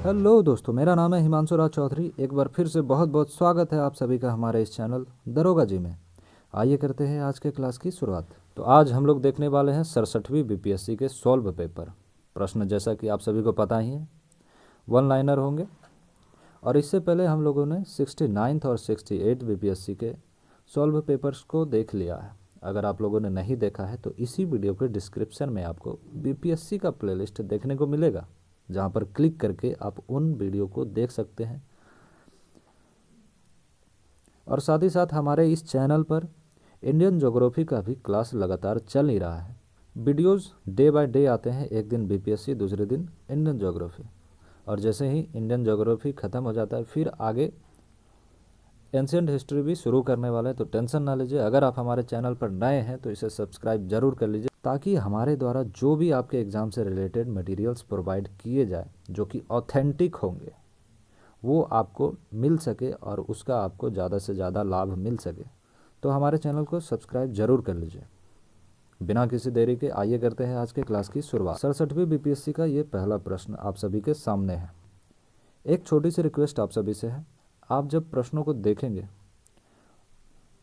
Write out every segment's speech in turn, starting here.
Hello दोस्तों, मेरा नाम है हिमांशु राज चौधरी। एक बार फिर से बहुत बहुत स्वागत है आप सभी का हमारे इस चैनल दरोगा जी में। आइए करते हैं आज के क्लास की शुरुआत। तो आज हम लोग देखने वाले हैं 67वीं बीपीएससी के सॉल्व पेपर। प्रश्न जैसा कि आप सभी को पता ही है, वन लाइनर होंगे। और इससे पहले हम लोगों ने 69th और 68 बीपीएससी के सॉल्व पेपर्स को देख लिया है। अगर आप लोगों ने नहीं देखा है तो इसी वीडियो के डिस्क्रिप्शन में आपको बीपीएससी का प्लेलिस्ट देखने को मिलेगा, जहां पर क्लिक करके आप उन वीडियो को देख सकते हैं। और साथ ही साथ हमारे इस चैनल पर इंडियन ज्योग्राफी का भी क्लास लगातार चल ही रहा है। वीडियोस डे बाय डे आते हैं, एक दिन बीपीएससी, दूसरे दिन इंडियन ज्योग्राफी। और जैसे ही इंडियन ज्योग्राफी ख़त्म हो जाता है, फिर आगे एंशियंट हिस्ट्री भी शुरू करने वाला है। तो टेंशन ना लीजिए। अगर आप हमारे चैनल पर नए हैं तो इसे सब्सक्राइब जरूर कर लीजिए, ताकि हमारे द्वारा जो भी आपके एग्ज़ाम से रिलेटेड मटेरियल्स प्रोवाइड किए जाए, जो कि ऑथेंटिक होंगे, वो आपको मिल सके और उसका आपको ज़्यादा से ज़्यादा लाभ मिल सके। तो हमारे चैनल को सब्सक्राइब जरूर कर लीजिए। बिना किसी देरी के आइए करते हैं आज के क्लास की शुरुआत। 67वीं बीपीएससी का ये पहला प्रश्न आप सभी के सामने है। एक छोटी सी रिक्वेस्ट आप सभी से है, आप जब प्रश्नों को देखेंगे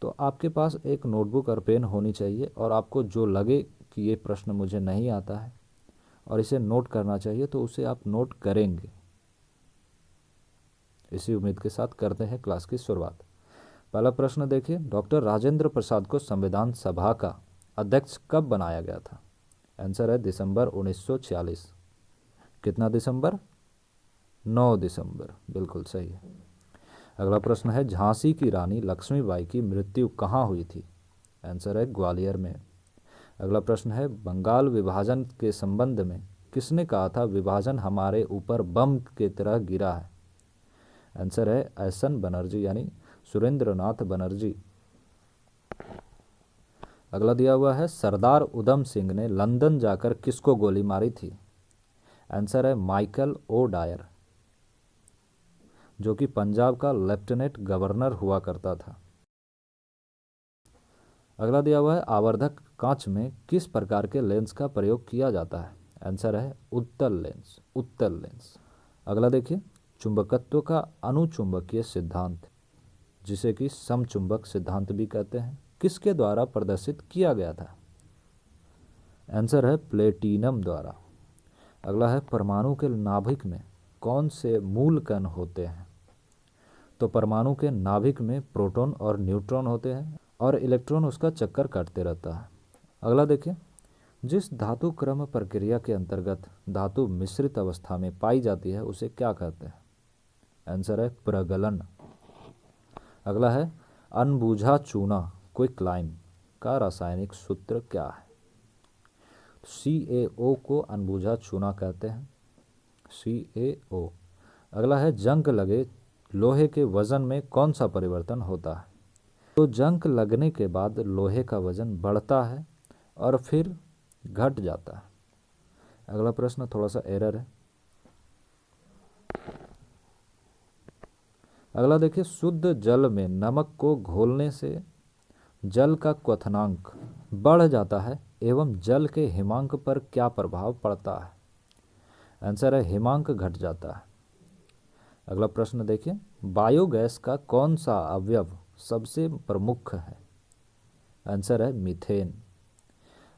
तो आपके पास एक नोटबुक और पेन होनी चाहिए, और आपको जो लगे कि ये प्रश्न मुझे नहीं आता है और इसे नोट करना चाहिए तो उसे आप नोट करेंगे। इसी उम्मीद के साथ करते हैं क्लास की शुरुआत। पहला प्रश्न देखिए, डॉक्टर राजेंद्र प्रसाद को संविधान सभा का अध्यक्ष कब बनाया गया था? आंसर है दिसंबर 1946। कितना दिसंबर? 9 दिसंबर, बिल्कुल सही है। अगला प्रश्न है, झांसी की रानी लक्ष्मीबाई की मृत्यु कहाँ हुई थी? आंसर है ग्वालियर में। अगला प्रश्न है, बंगाल विभाजन के संबंध में किसने कहा था विभाजन हमारे ऊपर बम की तरह गिरा है? आंसर है एस.एन. बनर्जी, यानी सुरेंद्र नाथ बनर्जी। अगला दिया हुआ है, सरदार उधम सिंह ने लंदन जाकर किसको गोली मारी थी? आंसर है माइकल ओ डायर, जो कि पंजाब का लेफ्टिनेंट गवर्नर हुआ करता था। अगला दिया हुआ है, आवर्धक कांच में किस प्रकार के लेंस का प्रयोग किया जाता है? आंसर है उत्तल लेंस, उत्तल लेंस। अगला देखिए, चुंबकत्व का अनुचुंबकीय सिद्धांत, जिसे कि समचुंबक सिद्धांत भी कहते हैं, किसके द्वारा प्रदर्शित किया गया था? आंसर है प्लेटिनम द्वारा। अगला है, परमाणु के नाभिक में कौन से मूल कण होते हैं? तो परमाणु के नाभिक में प्रोटॉन और न्यूट्रॉन होते हैं, और इलेक्ट्रॉन उसका चक्कर काटते रहता है। अगला देखिए, जिस धातु क्रम प्रक्रिया के अंतर्गत धातु मिश्रित अवस्था में पाई जाती है उसे क्या कहते हैं? आंसर है प्रगलन। अगला है, अनबुझा चूना क्विकलाइम का रासायनिक सूत्र क्या है? CaO को अनबुझा चूना कहते हैं, CaO। अगला है, जंग लगे लोहे के वजन में कौन सा परिवर्तन होता है? तो जंग लगने के बाद लोहे का वजन बढ़ता है और फिर घट जाता है। अगला प्रश्न थोड़ा सा एरर है। अगला देखिए, शुद्ध जल में नमक को घोलने से जल का क्वथनांक बढ़ जाता है एवं जल के हिमांक पर क्या प्रभाव पड़ता है? आंसर है हिमांक घट जाता है। अगला प्रश्न देखिए, बायोगैस का कौन सा अवयव सबसे प्रमुख है? आंसर है मीथेन।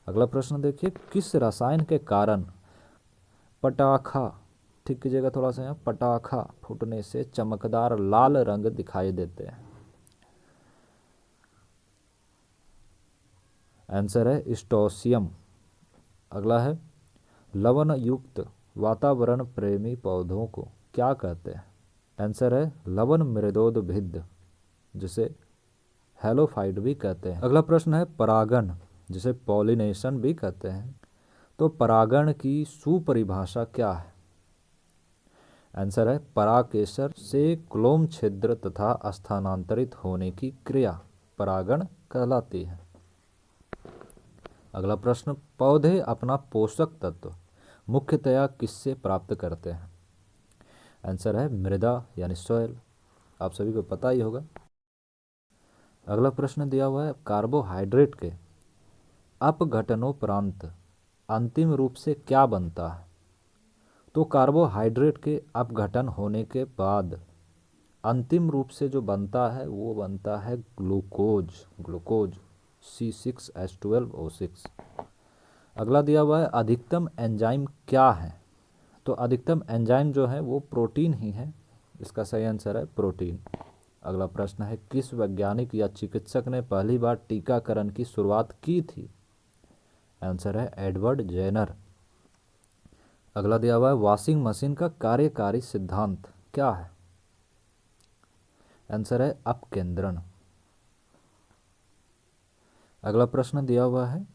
अगला प्रश्न देखिए, किस रसायन के कारण पटाखा, ठीक कीजिएगा थोड़ा सा, यहाँ पटाखा फूटने से चमकदार लाल रंग दिखाई देते हैं? आंसर है स्ट्रोंशियम। अगला है, लवण युक्त वातावरण प्रेमी पौधों को क्या कहते हैं? आंसर है लवण मृदोद्भिद, जिसे हेलोफाइट भी कहते हैं। अगला प्रश्न है, परागण, जिसे पॉलिनेशन भी कहते हैं, तो परागण की सुपरिभाषा क्या है? आंसर है परागकेसर से क्लोम छिद्र तथा स्थानांतरित होने की क्रिया परागण कहलाती है। अगला प्रश्न, पौधे अपना पोषक तत्व मुख्यतया किससे प्राप्त करते हैं? आंसर है मृदा, यानी सॉइल। आप सभी को पता ही होगा। अगला प्रश्न दिया हुआ है, कार्बोहाइड्रेट के अपघटनोपरांत अंतिम रूप से क्या बनता है? तो कार्बोहाइड्रेट के अपघटन होने के बाद अंतिम रूप से जो बनता है वो बनता है ग्लूकोज C6H12O6। अगला दिया हुआ है अधिकतम एंजाइम क्या है। तो अधिकतम एंजाइम जो है वो प्रोटीन ही है, इसका सही आंसर है प्रोटीन। अगला प्रश्न है किस वैज्ञानिक या चिकित्सक ने पहली बार टीकाकरण की शुरुआत की थी। आंसर है एडवर्ड जेनर। अगला दिया हुआ है वॉशिंग मशीन का कार्यकारी सिद्धांत क्या है। आंसर है अपकेंद्रण। अगला प्रश्न दिया हुआ है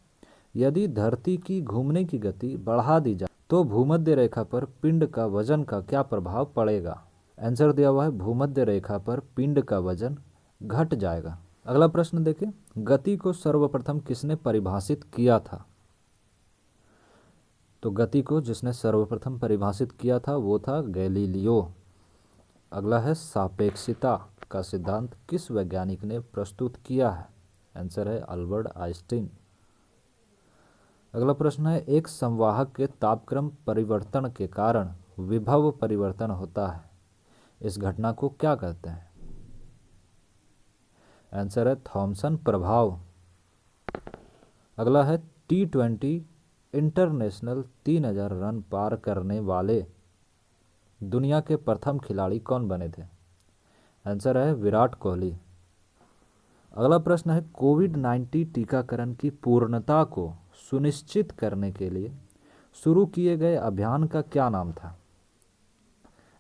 यदि धरती की घूमने की गति बढ़ा दी जाए तो भूमध्य रेखा पर पिंड का वजन का क्या प्रभाव पड़ेगा। आंसर दिया हुआ है भूमध्य रेखा पर पिंड का वजन घट जाएगा। अगला प्रश्न देखिए गति को सर्वप्रथम किसने परिभाषित किया था। तो गति को जिसने सर्वप्रथम परिभाषित किया था वो था गैलीलियो। अगला है सापेक्षिता का सिद्धांत किस वैज्ञानिक ने प्रस्तुत किया है। आंसर है अल्बर्ट आइंस्टीन। अगला प्रश्न है एक संवाहक के तापक्रम परिवर्तन के कारण विभव परिवर्तन होता है, इस घटना को क्या कहते हैं। आंसर है थॉमसन प्रभाव। अगला है T20 इंटरनेशनल 3000 रन पार करने वाले दुनिया के प्रथम खिलाड़ी कौन बने थे। आंसर है विराट कोहली। अगला प्रश्न है कोविड-19 टीकाकरण की पूर्णता को सुनिश्चित करने के लिए शुरू किए गए अभियान का क्या नाम था।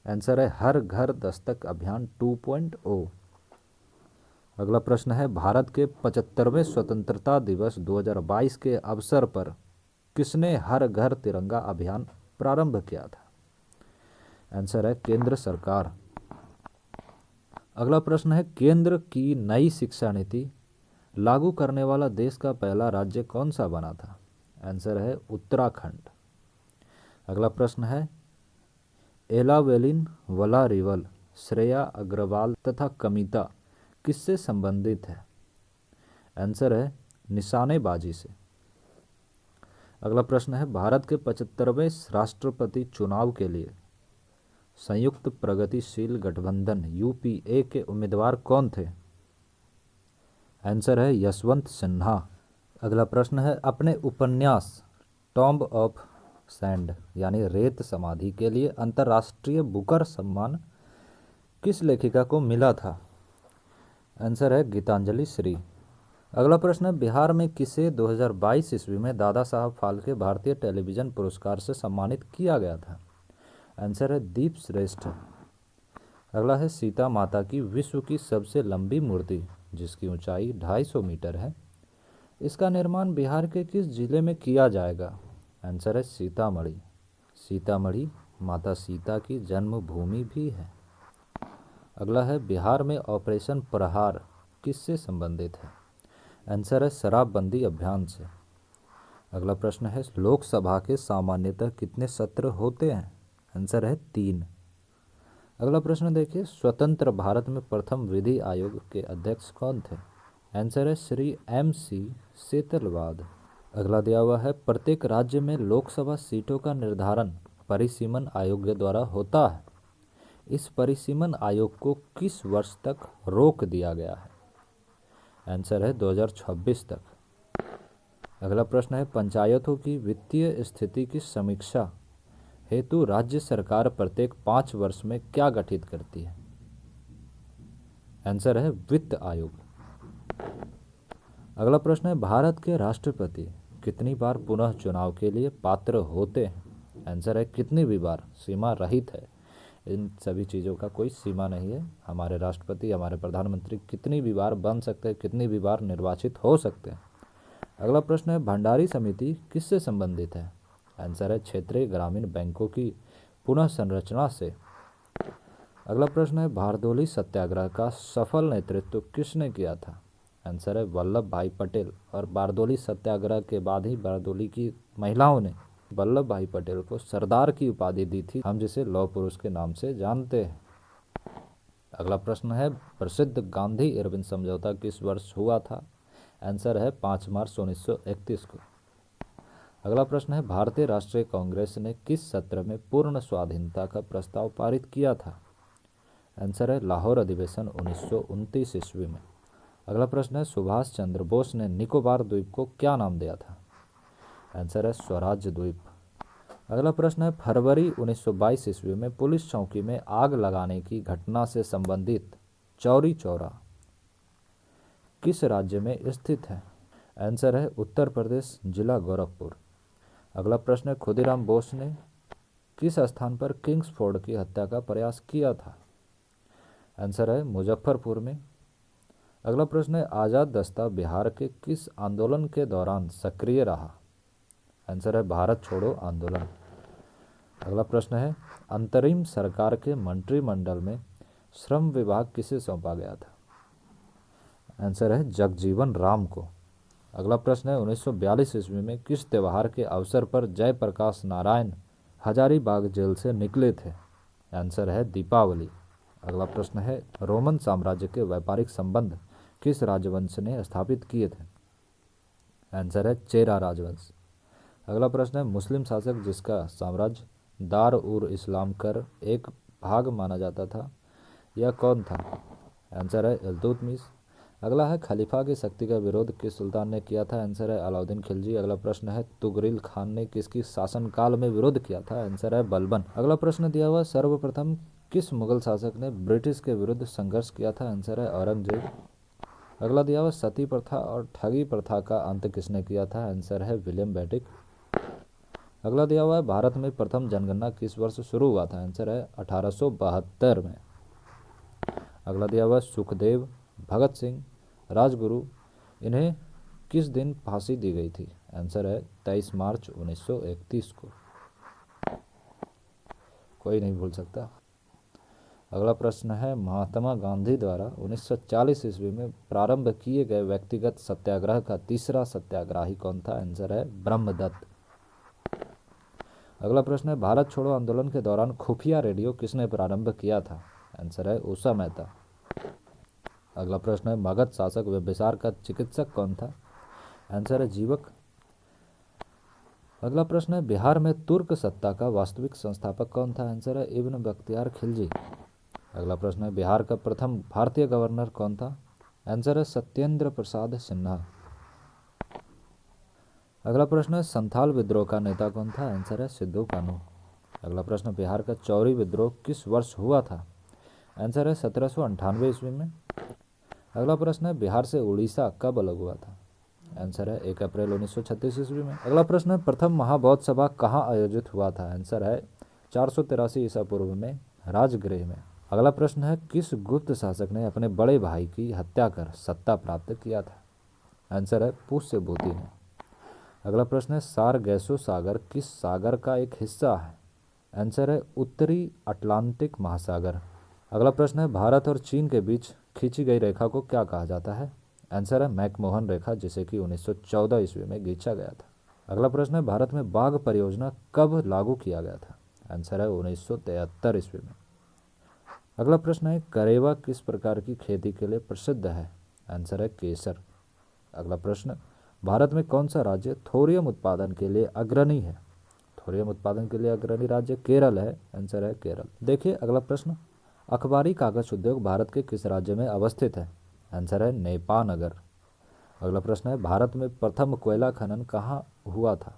आंसर है हर घर दस्तक अभियान 2.0। अगला प्रश्न है भारत के 75वें स्वतंत्रता दिवस 2022 के अवसर पर किसने हर घर तिरंगा अभियान प्रारंभ किया था। आंसर है केंद्र सरकार। अगला प्रश्न है केंद्र की नई शिक्षा नीति लागू करने वाला देश का पहला राज्य कौन सा बना था। आंसर है उत्तराखंड। अगला प्रश्न है एलावेलिन वलारिवल, श्रेया अग्रवाल तथा कमिता किससे संबंधित है। आंसर है निशानेबाजी से। अगला प्रश्न है भारत के 75वें राष्ट्रपति चुनाव के लिए संयुक्त प्रगतिशील गठबंधन UPA के उम्मीदवार कौन थे। आंसर है यशवंत सिन्हा। अगला प्रश्न है अपने उपन्यास टॉम्ब ऑफ सैंड यानी रेत समाधि के लिए अंतर्राष्ट्रीय बुकर सम्मान किस लेखिका को मिला था। आंसर है गीतांजलि श्री। अगला प्रश्न है बिहार में किसे 2022 ईस्वी में दादा साहब फाल्के भारतीय टेलीविजन पुरस्कार से सम्मानित किया गया था। आंसर है दीप श्रेष्ठ। अगला है सीता माता की विश्व की सबसे लंबी मूर्ति जिसकी ऊंचाई 250 मीटर है, इसका निर्माण बिहार के किस जिले में किया जाएगा। आंसर है सीतामढ़ी। सीतामढ़ी माता सीता की जन्मभूमि भी है। अगला है बिहार में ऑपरेशन प्रहार किससे संबंधित है। आंसर है शराबबंदी अभियान से। अगला प्रश्न है लोकसभा के सामान्यतः कितने सत्र होते हैं। आंसर है 3। अगला प्रश्न देखिए स्वतंत्र भारत में प्रथम विधि आयोग के अध्यक्ष कौन थे। आंसर है श्री MC सेतलवाद। अगला दिया हुआ है प्रत्येक राज्य में लोकसभा सीटों का निर्धारण परिसीमन आयोग के द्वारा होता है, इस परिसीमन आयोग को किस वर्ष तक रोक दिया गया है। आंसर है 2026 तक। अगला प्रश्न है पंचायतों की वित्तीय स्थिति की समीक्षा हेतु राज्य सरकार प्रत्येक 5 वर्ष में क्या गठित करती है। आंसर है वित्त आयोग। अगला प्रश्न है भारत के राष्ट्रपति कितनी बार पुनः चुनाव के लिए पात्र होते हैं। आंसर है कितनी भी बार, सीमा रहित है, इन सभी चीज़ों का कोई सीमा नहीं है। हमारे राष्ट्रपति हमारे प्रधानमंत्री कितनी भी बार बन सकते हैं, कितनी भी बार निर्वाचित हो सकते हैं। अगला प्रश्न है भंडारी समिति किससे संबंधित है। आंसर है क्षेत्रीय ग्रामीण बैंकों की पुनः संरचना से। अगला प्रश्न है बारदोली सत्याग्रह का सफल नेतृत्व किसने किया था। आंसर है वल्लभ भाई पटेल। और बारदोली सत्याग्रह के बाद ही बारदोली की महिलाओं ने वल्लभ भाई पटेल को सरदार की उपाधि दी थी, हम जिसे लौह पुरुष के नाम से जानते हैं। अगला प्रश्न है प्रसिद्ध गांधी इरविन समझौता किस वर्ष हुआ था। आंसर है 5 मार्च 1931 को। अगला प्रश्न है, भारतीय राष्ट्रीय कांग्रेस ने किस सत्र में पूर्ण स्वाधीनता का प्रस्ताव पारित किया था? आंसर है लाहौर अधिवेशन 1929 ईस्वी में। अगला प्रश्न है, सुभाष चंद्र बोस ने निकोबार द्वीप को क्या नाम दिया था? आंसर है स्वराज द्वीप। अगला प्रश्न है, फरवरी 1922 ईस्वी में पुलिस चौकी में आग लगाने की घटना से संबंधित चौरी चौरा किस राज्य में स्थित है? आंसर है उत्तर प्रदेश, जिला गोरखपुर। अगला प्रश्न है, खुदीराम बोस ने किस स्थान पर किंग्सफोर्ड की हत्या का प्रयास किया था? आंसर है मुजफ्फरपुर में। अगला प्रश्न है, आज़ाद दस्ता बिहार के किस आंदोलन के दौरान सक्रिय रहा? आंसर है भारत छोड़ो आंदोलन। अगला प्रश्न है, अंतरिम सरकार के मंत्रिमंडल में श्रम विभाग किसे सौंपा गया था? आंसर है जगजीवन राम को। अगला प्रश्न है, 1942 ईस्वी में किस त्यौहार के अवसर पर जयप्रकाश नारायण हजारीबाग जेल से निकले थे? आंसर है दीपावली। अगला प्रश्न है, रोमन साम्राज्य के व्यापारिक संबंध किस राजवंश ने स्थापित किए थे? आंसर है चेरा राजवंश। अगला प्रश्न है, मुस्लिम शासक जिसका साम्राज्य दार उर इस्लाम कर एक भाग माना जाता था, यह कौन था? आंसर है इल्तुतमिश। अगला है, खलीफा की शक्ति का विरोध किस सुल्तान ने किया था? आंसर है अलाउद्दीन खिलजी। अगला प्रश्न है, तुगरिल खान ने किसकी शासनकाल में विरोध किया था? आंसर है बलबन। अगला प्रश्न दिया हुआ, सर्वप्रथम किस मुगल शासक ने ब्रिटिश के विरुद्ध संघर्ष किया था? आंसर है औरंगजेब। अगला दिया हुआ, सती प्रथा और ठगी प्रथा का अंत किसने किया था? आंसर है विलियम बेंटिक। अगला दिया हुआ है, भारत में प्रथम जनगणना किस वर्ष शुरू हुआ था? आंसर है 1872 में। अगला दिया हुआ है, सुखदेव, भगत सिंह, राजगुरु, इन्हें किस दिन फांसी दी गई थी? आंसर है 23 मार्च 1931 को। कोई नहीं भूल सकता। अगला प्रश्न है, महात्मा गांधी द्वारा 1940 ईस्वी में प्रारंभ किए गए व्यक्तिगत सत्याग्रह का तीसरा सत्याग्रही कौन था? आंसर है ब्रह्मदत्त। अगला प्रश्न है, भारत छोड़ो आंदोलन के दौरान खुफिया रेडियो किसने प्रारंभ किया था? आंसर है उषा मेहता। अगला प्रश्न है, मगध शासक बिम्बिसार का चिकित्सक कौन था? आंसर है जीवक। अगला प्रश्न है, बिहार में तुर्क सत्ता का वास्तविक संस्थापक कौन था? आंसर है इब्न बख्तियार खिलजी। अगला प्रश्न है, बिहार का प्रथम भारतीय गवर्नर कौन था? आंसर है सत्येंद्र प्रसाद सिन्हा। अगला प्रश्न है, संथाल विद्रोह का नेता कौन था? आंसर है सिद्धू कान्हू। अगला प्रश्न, बिहार का चौरी विद्रोह किस वर्ष हुआ था? आंसर है 1798 ईस्वी में। अगला प्रश्न है, बिहार से उड़ीसा कब अलग हुआ था? आंसर है 1 अप्रैल 1936 ईस्वी में। अगला प्रश्न है, प्रथम महाबौद्ध सभा कहाँ आयोजित हुआ था? आंसर है 483 ईसा पूर्व में राजगृह में। अगला प्रश्न है, किस गुप्त शासक ने अपने बड़े भाई की हत्या कर सत्ता प्राप्त किया था? आंसर है पुष्यभूति ने। अगला प्रश्न है, सारगैसो सागर किस सागर का एक हिस्सा है? आंसर है उत्तरी अटलांटिक महासागर। अगला प्रश्न है, भारत और चीन के बीच खींची गई रेखा को क्या कहा जाता है? आंसर है मैकमोहन रेखा, जिसे कि 1914 ईस्वी में खींचा गया था। अगला प्रश्न है, भारत में बाघ परियोजना कब लागू किया गया था? आंसर है 1973 ईस्वी में। अगला प्रश्न है, करेवा किस प्रकार की खेती के लिए प्रसिद्ध है? आंसर है केसर। अगला प्रश्न, भारत में कौन सा राज्य थोरियम उत्पादन के लिए अग्रणी है? थोरियम उत्पादन के लिए अग्रणी राज्य केरल है। आंसर है केरल। देखिए अगला प्रश्न, अखबारी कागज उद्योग भारत के किस राज्य में अवस्थित है? आंसर है नेपानगर। अगला प्रश्न है, भारत में प्रथम कोयला खनन कहाँ हुआ था?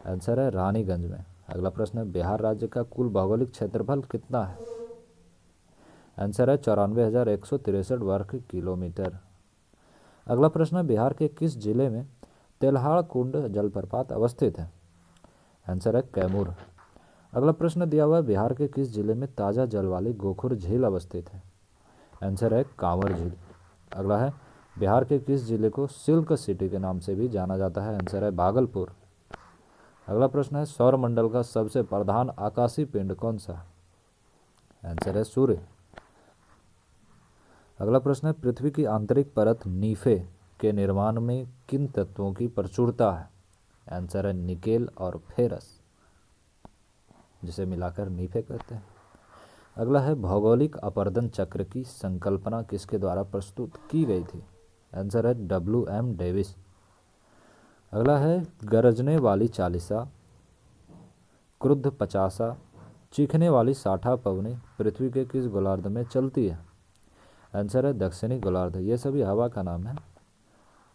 आंसर है रानीगंज में। अगला प्रश्न है, बिहार राज्य का कुल भौगोलिक क्षेत्रफल कितना है? आंसर है 94,163 वर्ग किलोमीटर। अगला प्रश्न है, बिहार के किस जिले में तेल्हाड़ कुंड जलप्रपात अवस्थित है? आंसर है कैमूर। अगला प्रश्न दिया हुआ है, बिहार के किस जिले में ताज़ा जल वाली गोखुर झील अवस्थित है? आंसर है कांवर झील। अगला है, बिहार के किस जिले को सिल्क सिटी के नाम से भी जाना जाता है? आंसर है भागलपुर। अगला प्रश्न है, सौरमंडल का सबसे प्रधान आकाशीय पिंड कौन सा? आंसर है सूर्य। अगला प्रश्न है, पृथ्वी की आंतरिक परत नीफे के निर्माण में किन तत्वों की प्रचुरता है? आंसर है निकेल और फेरस, जिसे मिलाकर नीफे कहते हैं। अगला है, भौगोलिक अपर्दन चक्र की संकल्पना किसके द्वारा प्रस्तुत की गई थी? आंसर है W.M. डेविस। अगला है गरजने वाली चालीसा, क्रुद्ध पचासा, चीखने वाली साठा पवनी पृथ्वी के किस गोलार्ध में चलती है? आंसर है दक्षिणी गोलार्ध। ये सभी हवा का नाम है।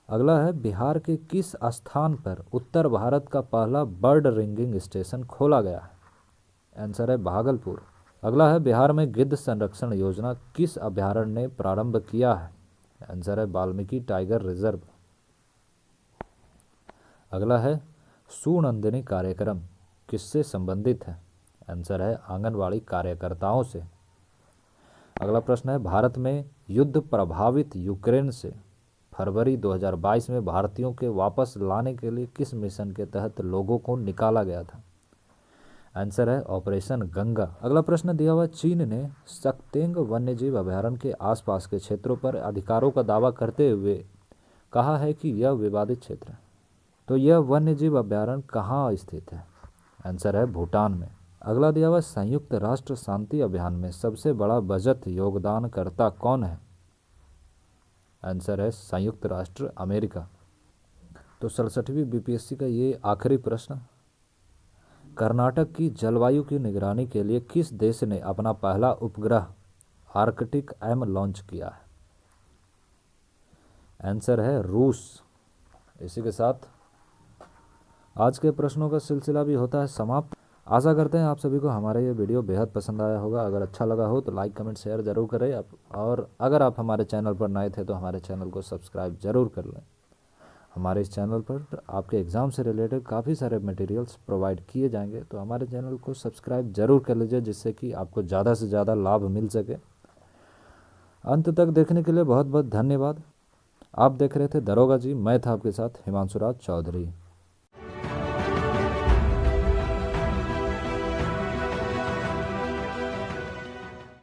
अगला है बिहार के किस स्थान पर उत्तर भारत का पहला बर्ड रिंगिंग स्टेशन खोला गया है? आंसर है भागलपुर। अगला है बिहार में गिद्ध संरक्षण योजना किस अभयारण्य ने प्रारंभ किया है? आंसर है वाल्मीकि टाइगर रिजर्व। अगला है सुनंदिनी कार्यक्रम किससे संबंधित है? आंसर है आंगनवाड़ी कार्यकर्ताओं से। अगला प्रश्न है भारत में युद्ध प्रभावित यूक्रेन से फरवरी 2022 में भारतीयों के वापस लाने के लिए किस मिशन के तहत लोगों को निकाला गया था? आंसर है ऑपरेशन गंगा। अगला प्रश्न दिया हुआ चीन ने सक्तेंग वन्यजीव अभयारण्य के आसपास के क्षेत्रों पर अधिकारों का दावा करते हुए कहा है कि यह विवादित क्षेत्र है। तो यह वन्यजीव अभयारण्य कहाँ स्थित है? आंसर है भूटान में। अगला दिया हुआ संयुक्त राष्ट्र शांति अभियान में सबसे बड़ा बजट योगदानकर्ता कौन है? आंसर है संयुक्त राष्ट्र अमेरिका। तो 67वीं बीपीएससी का ये आखिरी प्रश्न, कर्नाटक की जलवायु की निगरानी के लिए किस देश ने अपना पहला उपग्रह आर्कटिक एम लॉन्च किया है? आंसर है रूस। इसी के साथ आज के प्रश्नों का सिलसिला भी होता है समाप्त। आशा करते हैं आप सभी को हमारा ये वीडियो बेहद पसंद आया होगा। अगर अच्छा लगा हो तो लाइक कमेंट शेयर ज़रूर करें आप, और अगर आप हमारे चैनल पर नए थे तो हमारे चैनल को सब्सक्राइब ज़रूर कर लें। हमारे इस चैनल पर आपके एग्ज़ाम से रिलेटेड काफ़ी सारे मटेरियल्स प्रोवाइड किए जाएंगे, तो हमारे चैनल को सब्सक्राइब ज़रूर कर लीजिए जिससे कि आपको ज़्यादा से ज़्यादा लाभ मिल सके। अंत तक देखने के लिए बहुत बहुत धन्यवाद। आप देख रहे थे दरोगा जी, मैं था आपके साथ हिमांशु राज चौधरी।